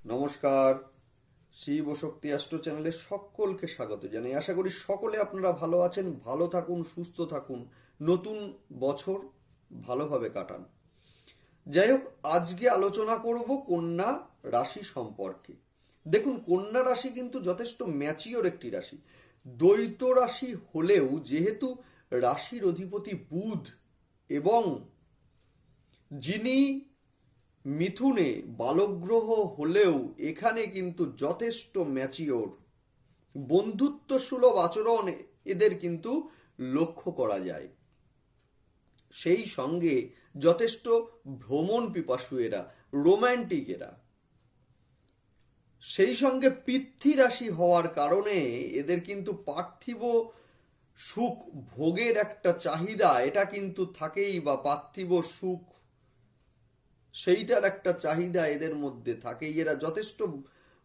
নমস্কার। শিব ও শক্তি অ্যাস্ট্রো চ্যানেলে সকলকে স্বাগত জানাই। আশা করি সকলে আপনারা ভালো আছেন, ভালো থাকুন, সুস্থ থাকুন, নতুন বছর ভালোভাবে কাটান। যাই হোক, আজকে আলোচনা করব কন্যা রাশি সম্পর্কে। দেখুন, কন্যা রাশি কিন্তু যথেষ্ট ম্যাচিওর একটি রাশি। দ্বৈত রাশি হলেও যেহেতু রাশির অধিপতি বুধ এবং যিনি মিথুনে বালগ্রহ হলেও এখানে কিন্তু যথেষ্ট ম্যাচিওর, বন্ধুত্ব সুলভ আচরণ এদের কিন্তু লক্ষ্য করা যায়। সেই সঙ্গে যথেষ্ট ভ্রমণ পিপাসু এরা, রোম্যান্টিক এরা। সেই সঙ্গে পৃথ্বী রাশি হওয়ার কারণে এদের কিন্তু পার্থিব সুখ ভোগের একটা চাহিদা এটা কিন্তু থাকেই, বা পার্থিব সুখ সেইটার একটা চাহিদা এদের মধ্যে থাকে। এরা যথেষ্ট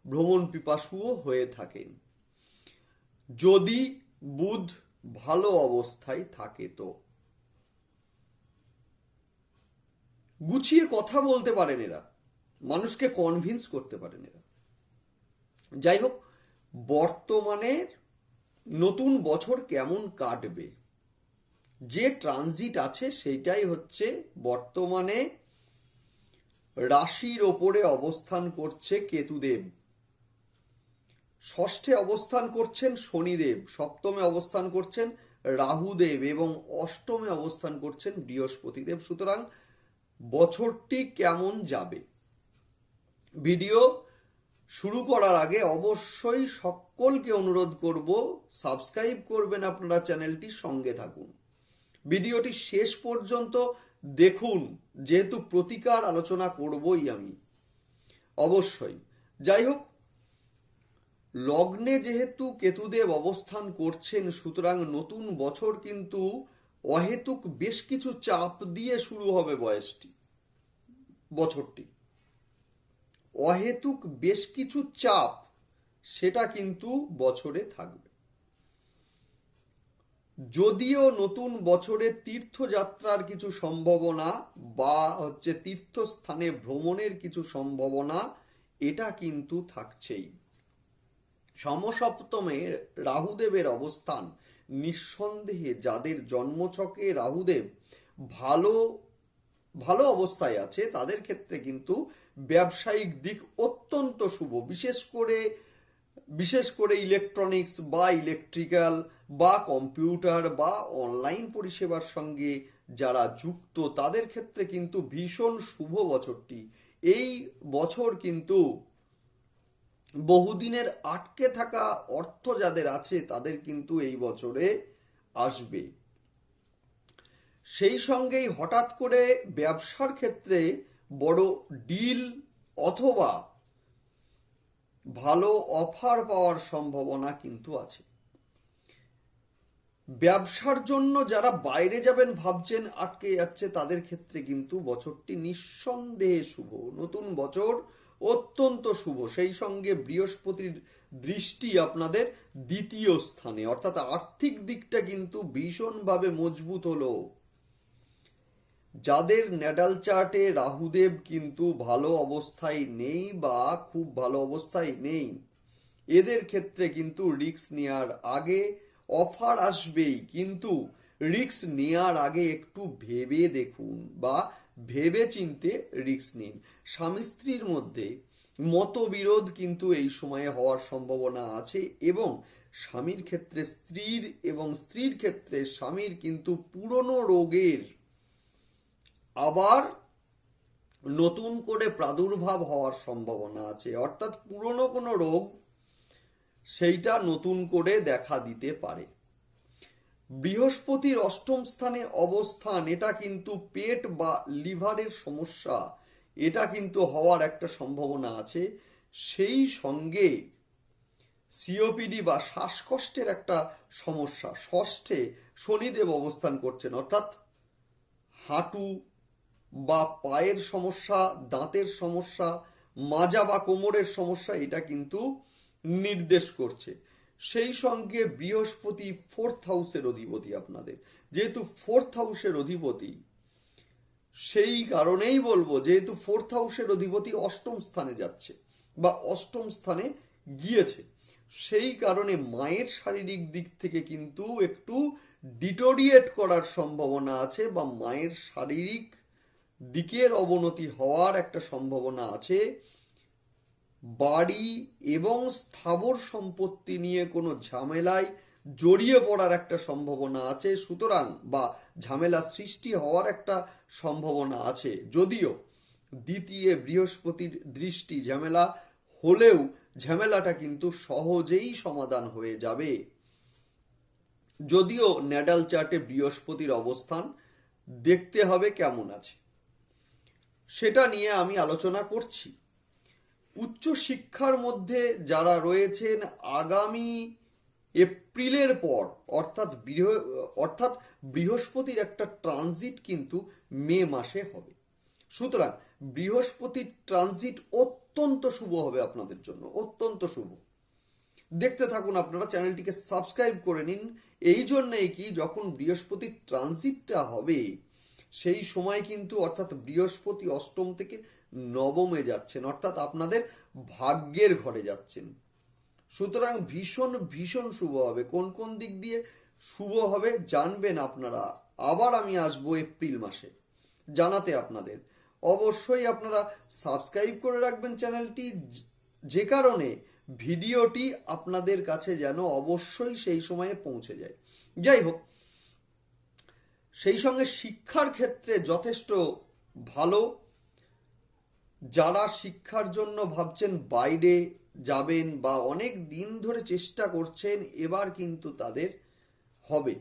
ভ্রমণ পিপাসুও হয়ে থাকেন যদি বুধ ভালো অবস্থায় থাকে। তো গুছিয়ে কথা বলতে পারেন এরা, মানুষকে কনভিন্স করতে পারেন এরা। যাই হোক, বর্তমানের নতুন বছর কেমন কাটবে, যে ট্রানজিট আছে সেইটাই হচ্ছে বর্তমানে রাশির ওপরে অবস্থান করছে কেতুদেব, ষষ্ঠে অবস্থান করছেন শনিদেব, সপ্তমে অবস্থান করছেন রাহুদেব এবং অষ্টমে অবস্থান করছেন বৃহস্পতিদেব। সুতরাং বছরটি কেমন যাবে, ভিডিও শুরু করার আগে অবশ্যই সকলকে অনুরোধ করব, সাবস্ক্রাইব করবেন আপনারা, চ্যানেলটির সঙ্গে থাকুন, ভিডিওটি শেষ পর্যন্ত দেখুন, যেহেতু প্রতিকার আলোচনা করবই আমি অবশ্যই। যাই হোক, লগ্নে যেহেতু কেতুদেব অবস্থান করছেন, সুতরাং নতুন বছর কিন্তু অহেতুক বেশ কিছু চাপ দিয়ে শুরু হবে। বছরটি অহেতুক বেশ কিছু চাপ সেটা কিন্তু বছরে থাকবে। যদিও নতুন বছরে তীর্থযাত্রার কিছু সম্ভাবনা বা তীর্থস্থানে ভ্রমণের কিছু সম্ভাবনা এটা কিন্তু থাকছেই। সমসপ্তমে রাহুদেবের অবস্থান নিঃসন্দেহে যাদের জন্মছকে রাহুদেব ভালো ভালো অবস্থায় আছে তাদের ক্ষেত্রে কিন্তু ব্যবসায়িক দিক অত্যন্ত শুভ। বিশেষ করে ইলেকট্রনিক্স বা ইলেকট্রিক্যাল বা কম্পিউটার বা অনলাইন পরিষেবার সঙ্গে যারা যুক্ত তাদের ক্ষেত্রে কিন্তু ভীষণ শুভ বছরটি। এই বছর কিন্তু বহুদিনের আটকে থাকা অর্থ যাদের আছে তাদের কিন্তু এই বছরে আসবে। সেই সঙ্গেই হঠাৎ করে ব্যবসার ক্ষেত্রে বড় ডিল অথবা ভালো অফার পাওয়ার সম্ভাবনা কিন্তু আছে। ব্যবসার জন্য যারা বাইরে যাবেন ভাবছেন, আটকে যাচ্ছে, তাদের ক্ষেত্রে কিন্তু বছরটি নিঃসন্দেহে শুভ। নতুন বছর অত্যন্ত শুভ। সেই সঙ্গে বৃহস্পতির দৃষ্টি আপনাদের দ্বিতীয় স্থানে, অর্থাৎ আর্থিক দিকটা কিন্তু ভীষণভাবে মজবুত হলো। যাদের ন্যাটাল চার্টে রাহুদেব কিন্তু ভালো অবস্থায় নেই বা খুব ভালো অবস্থায় নেই, এদের ক্ষেত্রে কিন্তু রিস্ক নেওয়ার আগে অফার আসবেই, কিন্তু রিস্ক নেওয়ার আগে একটু ভেবে দেখুন বা ভেবে চিনতে রিস্ক নিন। স্বামী স্ত্রীর মধ্যে মতবিরোধ কিন্তু এই সময়ে হওয়ার সম্ভাবনা আছে, এবং স্বামীর ক্ষেত্রে স্ত্রীর এবং স্ত্রীর ক্ষেত্রে স্বামীর কিন্তু পুরনো রোগের আবার নতুন করে প্রাদুর্ভাব হওয়ার সম্ভাবনা আছে। অর্থাৎ পুরনো কোনো রোগ সেইটা নতুন করে দেখা দিতে পারে। বৃহস্পতির অষ্টম স্থানে অবস্থান এটা কিন্তু পেট বা লিভারের সমস্যা এটা কিন্তু হওয়ার একটা সম্ভাবনা আছে। সেই সঙ্গে সিওপিডি বা শ্বাসকষ্টের একটা সমস্যা। ষষ্ঠে শনিদেব অবস্থান করছেন, অর্থাৎ হাঁটু বা পায়ের সমস্যা, দাঁতের সমস্যা, মাজা বা কোমরের সমস্যা এটা কিন্তু নির্দেশ করছে। সেই সঙ্গে বৃহস্পতি ফোর্থ হাউসের অধিপতি আপনাদের, যেহেতু ফোর্থ হাউসের অধিপতি, সেই কারণেই বলবো, যেহেতু ফোর্থ হাউসের অধিপতি অষ্টম স্থানে যাচ্ছে, বা অষ্টম স্থানে গিয়েছে। সেই কারণে মায়ের শারীরিক দিক থেকে কিন্তু একটু ডিটোরিয়েট করার সম্ভাবনা আছে, বা মায়ের শারীরিক দিকের অবনতি হওয়ার একটা সম্ভাবনা আছে। বাড়ি এবং স্থাবর সম্পত্তি নিয়ে কোনো ঝামেলায় জড়িয়ে পড়ার একটা সম্ভাবনা আছে, সুতরাং বা ঝামেলা সৃষ্টি হওয়ার একটা সম্ভাবনা আছে। যদিও দ্বিতীয় বৃহস্পতির দৃষ্টি, ঝামেলা হলেও ঝামেলাটা কিন্তু সহজেই সমাধান হয়ে যাবে। যদিও ন্যাটাল চার্টে বৃহস্পতির অবস্থান দেখতে হবে কেমন আছে, সেটা নিয়ে আমি আলোচনা করছি। উচ্চ শিক্ষার মধ্যে যারা রয়েছেন, আগামী এপ্রিলের পর অর্থাৎ বৃহস্পতির একটা ট্রানজিট কিন্তু মে মাসে হবে। সুতরাং বৃহস্পতির ট্রানজিট অত্যন্ত শুভ হবে আপনাদের জন্য, অত্যন্ত শুভ। দেখতে থাকুন, আপনারা চ্যানেলটিকে সাবস্ক্রাইব করে নিন। এই জন্যই কি, যখন বৃহস্পতির ট্রানজিটটা হবে সেই সময় কিন্তু, অর্থাৎ বৃহস্পতি অষ্টম থেকে নবমে যাচ্ছেন, অর্থাৎ আপনাদের ভাগ্যের ঘরে যাচ্ছেন। সুতরাং ভীষণ ভীষণ শুভ হবে। কোন কোন দিক দিয়ে শুভ হবে জানবেন আপনারা। আবার আমি আসবো এপ্রিল মাসে জানাতে আপনাদের। অবশ্যই আপনারা সাবস্ক্রাইব করে রাখবেন চ্যানেলটি, যে কারণে ভিডিওটি আপনাদের কাছে যেন অবশ্যই সেই সময়ে পৌঁছে যায়। যাই হোক, সেই সঙ্গে শিক্ষার ক্ষেত্রে যথেষ্ট ভালো। যারা শিক্ষার জন্য ভাবছেন বাইরে যাবেন বা অনেক দিন ধরে চেষ্টা করছেন, এবার কিন্তু তাদের হবে।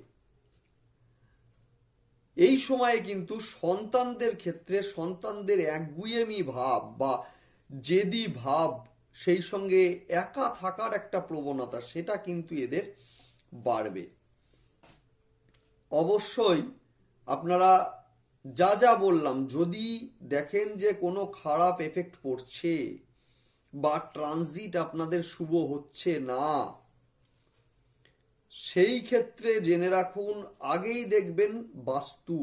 এই সময়ে কিন্তু সন্তানদের ক্ষেত্রে সন্তানদের একগুঁয়েমি ভাব বা জেদি ভাব, সেই সঙ্গে একা থাকার একটা প্রবণতা, সেটা কিন্তু এদের বাড়বে। অবশ্যই আপনারা যা যা বললাম, যদি দেখেন যে কোনো খারাপ এফেক্ট পড়ছে বা ট্রানজিট আপনাদের শুভ হচ্ছে না, সেই ক্ষেত্রে জেনে রাখুন, আগেই দেখবেন বাস্তু।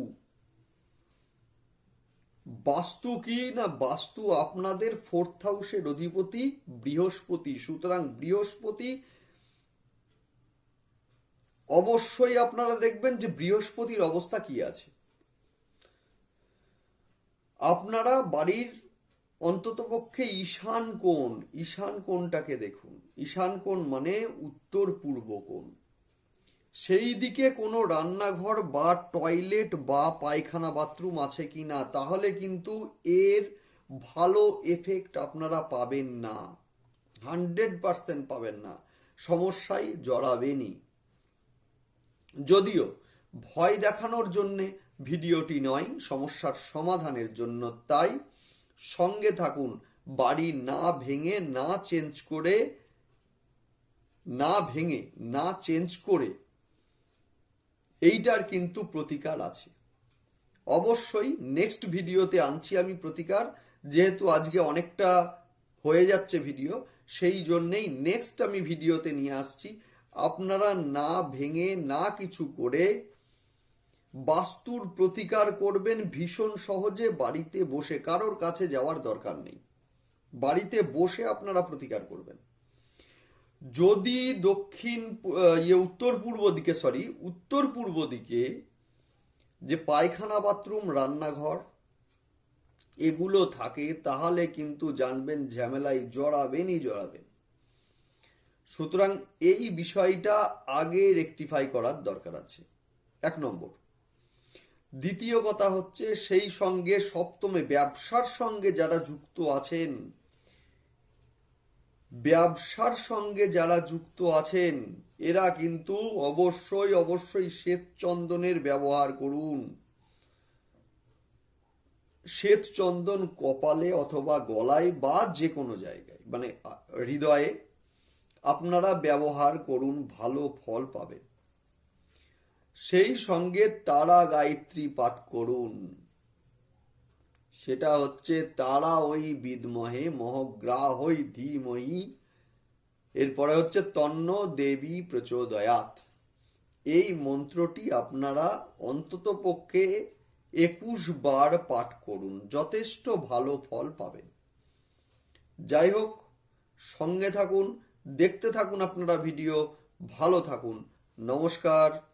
বাস্তু কি না, বাস্তু আপনাদের ফোর্থ হাউসের অধিপতি বৃহস্পতি। সুতরাং বৃহস্পতি অবশ্যই আপনারা দেখবেন যে বৃহস্পতির অবস্থা কি আছে। আপনারা বাড়ির অন্ততপক্ষে ঈশান কোণটাকে দেখুন। ঈশান কোণ মানে উত্তর পূর্ব কোণ। সেই দিকে কোনো রান্নাঘর বা টয়লেট বা পায়খানা বাথরুম আছে কি না, তাহলে কিন্তু এর ভালো এফেক্ট আপনারা পাবেন না, 100% পাবেন না, সমস্যায় জড়াবেনই। যদিও ভয় দেখানোর জন্যে ভিডিওটি নয়, সমস্যার সমাধানের জন্য, তাই সঙ্গে থাকুন। বাড়ি না ভেঙে না চেঞ্জ করে এইটার কিন্তু প্রতিকার আছে। অবশ্যই নেক্সট ভিডিওতে আনছি আমি প্রতিকার, যেহেতু আজকে অনেকটা হয়ে যাচ্ছে ভিডিও, সেই জন্যেই নেক্সট আমি ভিডিওতে নিয়ে আসছি। আপনারা না ভেঙে না কিছু করে বাস্তুর প্রতিকার করবেন ভীষণ সহজে, বাড়িতে বসে, কারোর কাছে যাওয়ার দরকার নেই, বাড়িতে বসে আপনারা প্রতিকার করবেন। যদি উত্তর পূর্ব দিকে যে পায়খানা বাথরুম রান্নাঘর এগুলো থাকে, তাহলে কিন্তু জানবেন ঝামেলায় জড়াবেন। সুতরাং এই বিষয়টা আগে রেকটিফাই করার দরকার আছে, 1 নম্বর। দ্বিতীয় কথা হচ্ছে, সেই সঙ্গে সপ্তমে ব্যবসার সঙ্গে যারা যুক্ত আছেন এরা কিন্তু অবশ্যই শ্বেত চন্দনের ব্যবহার করুন। শ্বেত চন্দন কপালে অথবা গলায় বা যে কোনো জায়গায়, মানে হৃদয়ে আপনারা ব্যবহার করুন, ভালো ফল পাবেন। সেই সঙ্গে তারা গায়ত্রী পাঠ করুন। সেটা হচ্ছে তারা ওই বিদ্মহে মহগ্রাহই ধীমহি, এরপরে হচ্ছে তন্ন দেবী প্রচোদয়াৎ। এই মন্ত্রটি আপনারা অন্তত পক্ষে 21 বার পাঠ করুন, যথেষ্ট ভালো ফল পাবেন। যাই হোক, সঙ্গে থাকুন, দেখতে থাকুন আপনারা ভিডিও, ভালো থাকুন। নমস্কার।